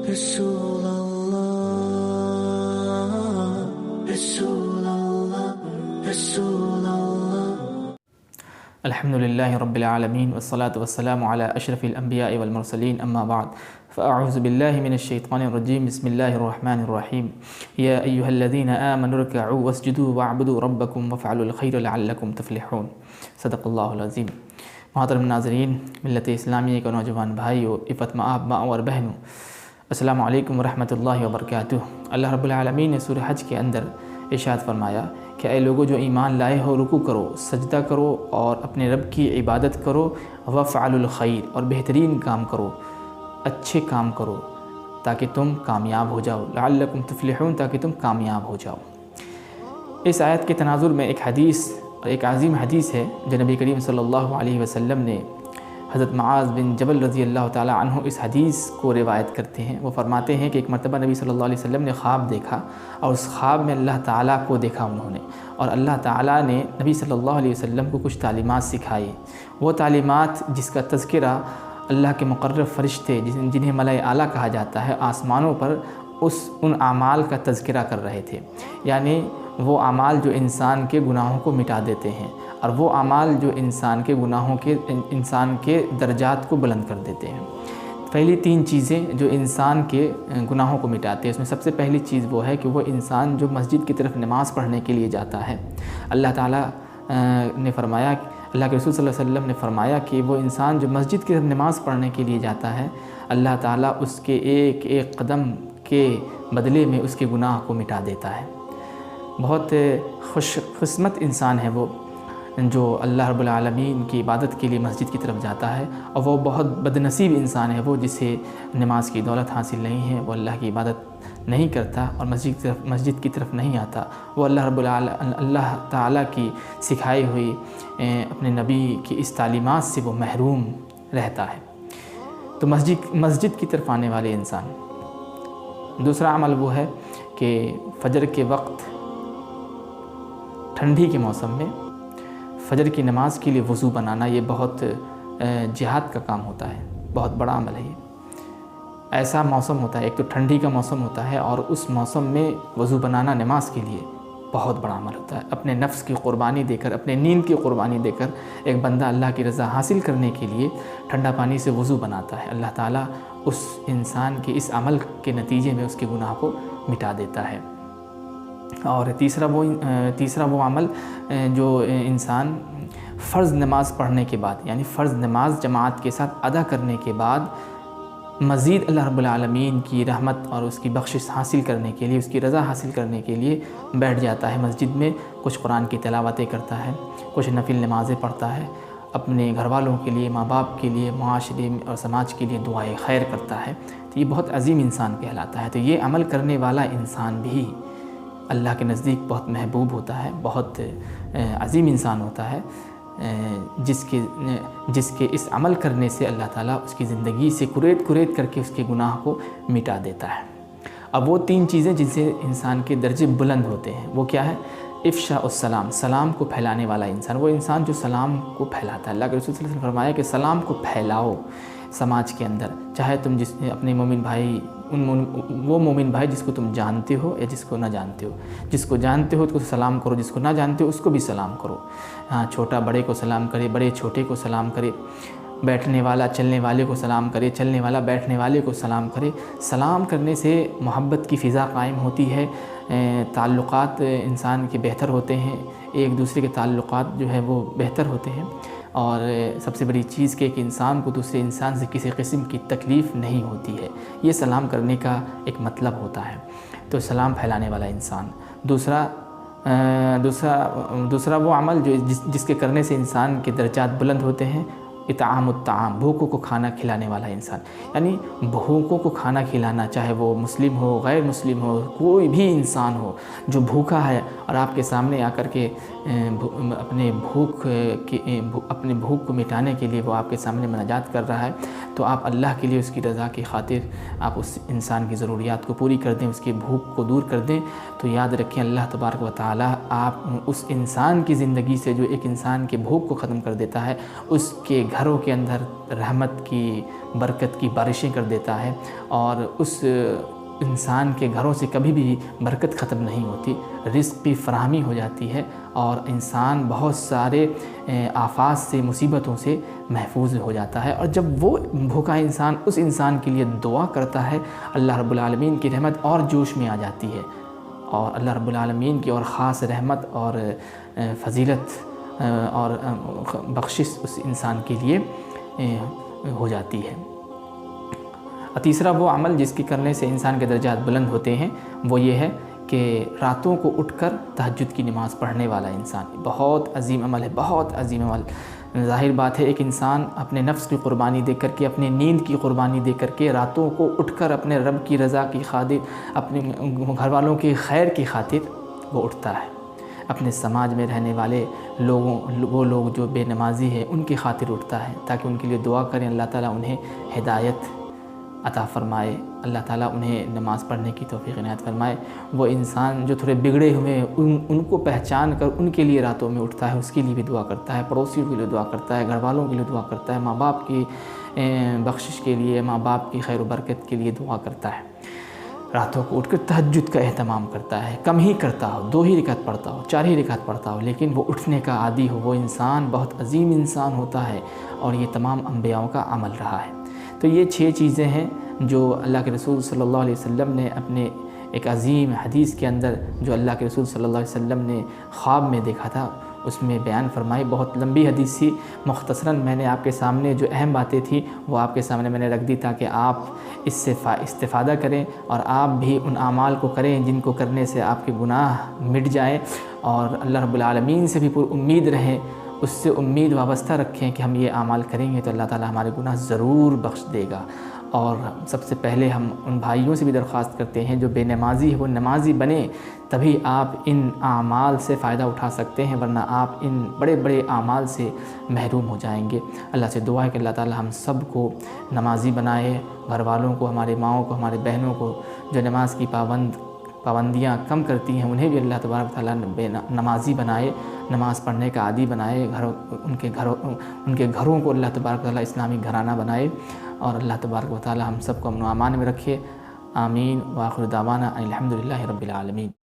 رسول اللہ رسول اللہ رسول اللہ۔ الحمدللہ رب العالمین والصلاة والسلام علی اشرف الانبیاء والمرسلین، اما بعد فاعوذ باللہ من الشیطان الرجیم، بسم اللہ الرحمن الرحیم۔ یا ایہا الذین آمنوا ارکعوا واسجدوا واعبدوا ربکم وافعلوا الخیر لعلکم تفلحون۔ صدق اللہ العظیم۔ محترم ناظرین، ملت اسلامیہ کے نوجوان بھائیو، عفت مآب ماں اور بہنوں، السلام علیکم ورحمۃ اللہ وبرکاتہ۔ اللہ رب العالمین نے سورہ حج کے اندر ارشاد فرمایا کہ اے لوگو جو ایمان لائے ہو، رکوع کرو، سجدہ کرو اور اپنے رب کی عبادت کرو، وافعلوا الخیر، اور بہترین کام کرو، اچھے کام کرو تاکہ تم کامیاب ہو جاؤ، لعلکم تفلحون، تاکہ تم کامیاب ہو جاؤ۔ اس آیت کے تناظر میں ایک حدیث، ایک عظیم حدیث ہے جو نبی کریم صلی اللہ علیہ وسلم نے حضرت معاذ بن جبل رضی اللہ تعالی عنہ اس حدیث کو روایت کرتے ہیں۔ وہ فرماتے ہیں کہ ایک مرتبہ نبی صلی اللہ علیہ وسلم نے خواب دیکھا، اور اس خواب میں اللہ تعالیٰ کو دیکھا انہوں نے، اور اللہ تعالیٰ نے نبی صلی اللہ علیہ وسلم کو کچھ تعلیمات سکھائی۔ وہ تعلیمات جس کا تذکرہ اللہ کے مقرب فرشتے جنہیں ملائے اعلیٰ کہا جاتا ہے، آسمانوں پر ان اعمال کا تذکرہ کر رہے تھے، یعنی وہ اعمال جو انسان کے گناہوں کو مٹا دیتے ہیں، اور وہ اعمال جو انسان کے درجات کو بلند کر دیتے ہیں۔ پہلی تین چیزیں جو انسان کے گناہوں کو مٹاتے ہیں، اس میں سب سے پہلی چیز وہ ہے کہ وہ انسان جو مسجد کی طرف نماز پڑھنے کے لیے جاتا ہے، اللہ تعالیٰ نے فرمایا، اللہ کے رسول صلی اللہ علیہ وسلم نے فرمایا کہ وہ انسان جو مسجد کی طرف نماز پڑھنے کے لیے جاتا ہے، اللہ تعالیٰ اس کے ایک ایک قدم کے بدلے میں اس کے گناہ کو مٹا دیتا ہے۔ بہت خوش قسمت انسان ہے وہ جو اللہ رب العالمین کی عبادت کے لیے مسجد کی طرف جاتا ہے، اور وہ بہت بدنصیب انسان ہے وہ جسے نماز کی دولت حاصل نہیں ہے، وہ اللہ کی عبادت نہیں کرتا اور مسجد کی طرف نہیں آتا، وہ اللہ تعالیٰ کی سکھائی ہوئی اپنے نبی کی اس تعلیمات سے وہ محروم رہتا ہے۔ تو مسجد کی طرف آنے والے انسان، دوسرا عمل وہ ہے کہ فجر کے وقت ٹھنڈی کے موسم میں فجر کی نماز کے لیے وضو بنانا، یہ بہت جہاد کا کام ہوتا ہے، بہت بڑا عمل ہے۔ یہ ایسا موسم ہوتا ہے، ایک تو ٹھنڈی کا موسم ہوتا ہے، اور اس موسم میں وضو بنانا نماز کے لیے بہت بڑا عمل ہوتا ہے۔ اپنے نفس کی قربانی دے کر، اپنے نیند کی قربانی دے کر ایک بندہ اللہ کی رضا حاصل کرنے کے لیے ٹھنڈا پانی سے وضو بناتا ہے، اللہ تعالیٰ اس انسان کے اس عمل کے نتیجے میں اس کے گناہ کو مٹا دیتا ہے۔ اور تیسرا وہ عمل جو انسان فرض نماز پڑھنے کے بعد، یعنی فرض نماز جماعت کے ساتھ ادا کرنے کے بعد مزید اللہ رب العالمین کی رحمت اور اس کی بخشش حاصل کرنے کے لیے، اس کی رضا حاصل کرنے کے لیے بیٹھ جاتا ہے مسجد میں، کچھ قرآن کی تلاوتیں کرتا ہے، کچھ نفل نمازیں پڑھتا ہے، اپنے گھر والوں کے لیے، ماں باپ کے لیے، معاشرے اور سماج کے لیے دعائے خیر کرتا ہے، تو یہ بہت عظیم انسان کہلاتا ہے۔ تو یہ عمل کرنے والا انسان بھی اللہ کے نزدیک بہت محبوب ہوتا ہے، بہت عظیم انسان ہوتا ہے، جس کے اس عمل کرنے سے اللہ تعالیٰ اس کی زندگی سے کریت کر کے اس کے گناہ کو مٹا دیتا ہے۔ اب وہ تین چیزیں جن سے انسان کے درجے بلند ہوتے ہیں، وہ کیا ہے؟ افشاء السلام، سلام کو پھیلانے والا انسان، وہ انسان جو سلام کو پھیلاتا ہے۔ اللہ کے رسول صلی اللہ علیہ وسلم نے فرمایا کہ سلام کو پھیلاؤ سماج کے اندر، چاہے تم اپنے مومن بھائی، وہ مومن بھائی جس کو تم جانتے ہو یا جس کو نہ جانتے ہو، جس کو جانتے ہو تو سلام کرو، جس کو نہ جانتے ہو اس کو بھی سلام کرو۔ ہاں، چھوٹا بڑے کو سلام کرے، بڑے چھوٹے کو سلام کرے، بیٹھنے والا چلنے والے کو سلام کرے، چلنے والا بیٹھنے والے کو سلام کرے۔ سلام کرنے سے محبت کی فضا قائم ہوتی ہے، تعلقات انسان کے بہتر ہوتے ہیں، ایک دوسرے کے تعلقات جو ہے وہ بہتر ہوتے ہیں، اور سب سے بڑی چیز کہ ایک انسان کو دوسرے انسان سے کسی قسم کی تکلیف نہیں ہوتی ہے، یہ سلام کرنے کا ایک مطلب ہوتا ہے۔ تو سلام پھیلانے والا انسان۔ دوسرا وہ عمل جس کے کرنے سے انسان کے درجات بلند ہوتے ہیں، اطعام الطعام، بھوکوں کو کھانا کھلانے والا انسان، یعنی بھوکوں کو کھانا کھلانا، چاہے وہ مسلم ہو، غیر مسلم ہو، کوئی بھی انسان ہو جو بھوکا ہے اور آپ کے سامنے آ کر کے اپنے بھوک کو مٹانے کے لیے وہ آپ کے سامنے مناجات کر رہا ہے، تو آپ اللہ کے لیے اس کی رضا کی خاطر آپ اس انسان کی ضروریات کو پوری کر دیں، اس کی بھوک کو دور کر دیں، تو یاد رکھیں اللہ تبارک و تعالی آپ اس انسان کی زندگی سے، جو ایک انسان کے بھوک کو ختم کر دیتا ہے، اس کے گھروں کے اندر رحمت کی برکت کی بارشیں کر دیتا ہے، اور اس انسان کے گھروں سے کبھی بھی برکت ختم نہیں ہوتی، رزق کی فراہمی ہو جاتی ہے، اور انسان بہت سارے آفات سے مصیبتوں سے محفوظ ہو جاتا ہے۔ اور جب وہ بھوکا انسان اس انسان کے لیے دعا کرتا ہے، اللہ رب العالمین کی رحمت اور جوش میں آ جاتی ہے، اور اللہ رب العالمین کی اور خاص رحمت اور فضیلت اور بخشش اس انسان کے لیے ہو جاتی ہے۔ اور تیسرا وہ عمل جس کے کرنے سے انسان کے درجات بلند ہوتے ہیں، وہ یہ ہے کہ راتوں کو اٹھ کر تہجد کی نماز پڑھنے والا انسان، بہت عظیم عمل ہے، بہت عظیم عمل۔ ظاہر بات ہے ایک انسان اپنے نفس کی قربانی دے کر کے، اپنے نیند کی قربانی دے کر کے راتوں کو اٹھ کر اپنے رب کی رضا کی خاطر، اپنے گھر والوں کی خیر کی خاطر وہ اٹھتا ہے، اپنے سماج میں رہنے والے وہ لوگ جو بے نمازی ہیں ان کی خاطر اٹھتا ہے، تاکہ ان کے لیے دعا کریں، اللہ تعالیٰ انہیں ہدایت عطا فرمائے، اللہ تعالیٰ انہیں نماز پڑھنے کی توفیق عنایت فرمائے۔ وہ انسان جو تھوڑے بگڑے ہوئے ان کو پہچان کر ان کے لیے راتوں میں اٹھتا ہے، اس کے لیے بھی دعا کرتا ہے، پڑوسیوں کے لیے دعا کرتا ہے، گھر والوں کے لیے دعا کرتا ہے، ماں باپ کی بخشش کے لیے، ماں باپ کی خیر و برکت کے لیے دعا کرتا ہے، راتوں کو اٹھ کر تہجد کا اہتمام کرتا ہے، کم ہی کرتا ہو، 2 ہی رکعت پڑھتا ہو، 4 ہی رکعت پڑھتا ہو، لیکن وہ اٹھنے کا عادی ہو، وہ انسان بہت عظیم انسان ہوتا ہے، اور یہ تمام انبیاءوں کا عمل رہا ہے۔ تو یہ 6 چیزیں ہیں جو اللہ کے رسول صلی اللہ علیہ وسلم نے اپنے ایک عظیم حدیث کے اندر، جو اللہ کے رسول صلی اللہ علیہ وسلم نے خواب میں دیکھا تھا، اس میں بیان فرمائی۔ بہت لمبی حدیث تھی، مختصراً میں نے آپ کے سامنے جو اہم باتیں تھیں وہ آپ کے سامنے میں نے رکھ دی، تاکہ آپ اس سے استفادہ کریں، اور آپ بھی ان اعمال کو کریں جن کو کرنے سے آپ کے گناہ مٹ جائیں، اور اللہ رب العالمین سے بھی پر امید رہیں، اس سے امید وابستہ رکھیں کہ ہم یہ اعمال کریں گے تو اللہ تعالیٰ ہمارے گناہ ضرور بخش دے گا۔ اور سب سے پہلے ہم ان بھائیوں سے بھی درخواست کرتے ہیں جو بے نمازی ہے، وہ نمازی بنیں، تبھی آپ ان اعمال سے فائدہ اٹھا سکتے ہیں، ورنہ آپ ان بڑے بڑے اعمال سے محروم ہو جائیں گے۔ اللہ سے دعا ہے کہ اللہ تعالیٰ ہم سب کو نمازی بنائے، گھر والوں کو، ہمارے ماؤں کو، ہمارے بہنوں کو جو نماز کی پابندیاں کم کرتی ہیں انہیں بھی اللہ تبارک تعالیٰ نمازی بنائے، نماز پڑھنے کا عادی بنائے، ان کے گھروں کو اللہ تبارک تعالیٰ اسلامی گھرانہ بنائے، اور اللہ تبارک و تعالیٰ ہم سب کو امن و امان میں رکھے۔ آمین۔ وآخر دعوانا الحمدللہ رب العالمین۔